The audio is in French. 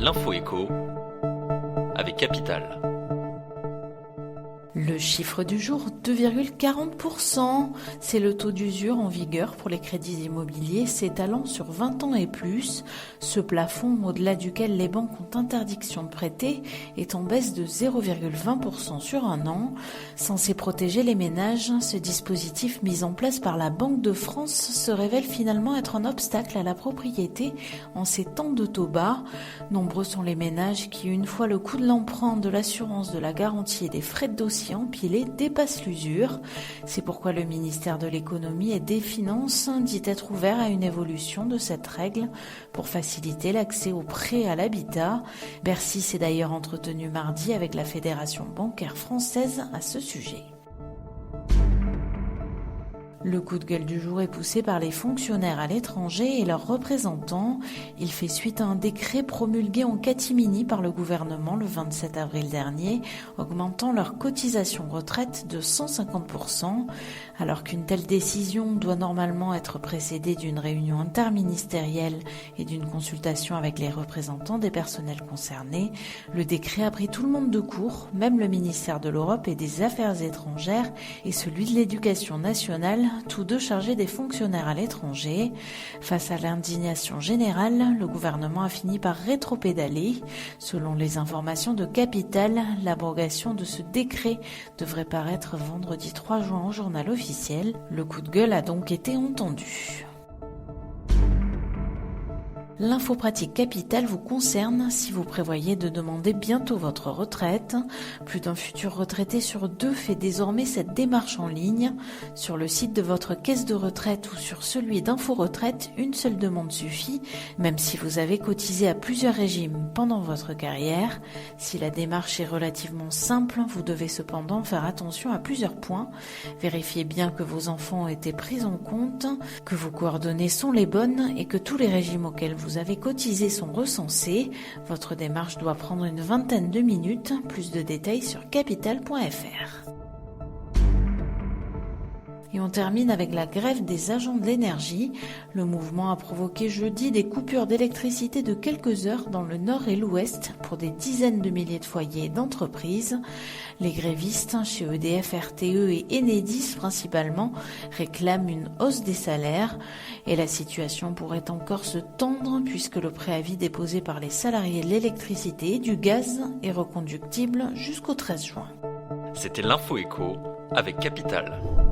L'info écho avec Capital. Le chiffre du jour, 2,40%. C'est le taux d'usure en vigueur pour les crédits immobiliers s'étalant sur 20 ans et plus. Ce plafond, au-delà duquel les banques ont interdiction de prêter, est en baisse de 0,20% sur un an. Censé protéger les ménages, ce dispositif mis en place par la Banque de France se révèle finalement être un obstacle à la propriété en ces temps de taux bas. Nombreux sont les ménages qui, une fois le coût de l'emprunt, de l'assurance, de la garantie et des frais de dossier empilés, dépasse l'usure. C'est pourquoi le ministère de l'économie et des finances dit être ouvert à une évolution de cette règle pour faciliter l'accès aux prêts à l'habitat. Bercy s'est d'ailleurs entretenu mardi avec la Fédération bancaire française à ce sujet. Le coup de gueule du jour est poussé par les fonctionnaires à l'étranger et leurs représentants. Il fait suite à un décret promulgué en catimini par le gouvernement le 27 avril dernier, augmentant leur cotisation retraite de 150%, alors qu'une telle décision doit normalement être précédée d'une réunion interministérielle et d'une consultation avec les représentants des personnels concernés. Le décret a pris tout le monde de court, même le ministère de l'Europe et des Affaires étrangères et celui de l'Éducation nationale, tous deux chargés des fonctionnaires à l'étranger. Face à l'indignation générale, le gouvernement a fini par rétropédaler. Selon les informations de Capital, l'abrogation de ce décret devrait paraître vendredi 3 juin au journal officiel. Le coup de gueule a donc été entendu. L'info pratique Capital vous concerne si vous prévoyez de demander bientôt votre retraite. Plus d'un futur retraité sur deux fait désormais cette démarche en ligne. Sur le site de votre caisse de retraite ou sur celui d'Info Retraite, une seule demande suffit, même si vous avez cotisé à plusieurs régimes pendant votre carrière. Si la démarche est relativement simple, vous devez cependant faire attention à plusieurs points. Vérifiez bien que vos enfants ont été pris en compte, que vos coordonnées sont les bonnes et que tous les régimes auxquels vous avez cotisé sont recensés. Votre démarche doit prendre une vingtaine de minutes. Plus de détails sur capital.fr. Et on termine avec la grève des agents de l'énergie. Le mouvement a provoqué jeudi des coupures d'électricité de quelques heures dans le nord et l'ouest pour des dizaines de milliers de foyers et d'entreprises. Les grévistes chez EDF, RTE et Enedis principalement réclament une hausse des salaires. Et la situation pourrait encore se tendre puisque le préavis déposé par les salariés de l'électricité et du gaz est reconductible jusqu'au 13 juin. C'était l'Info écho avec Capital.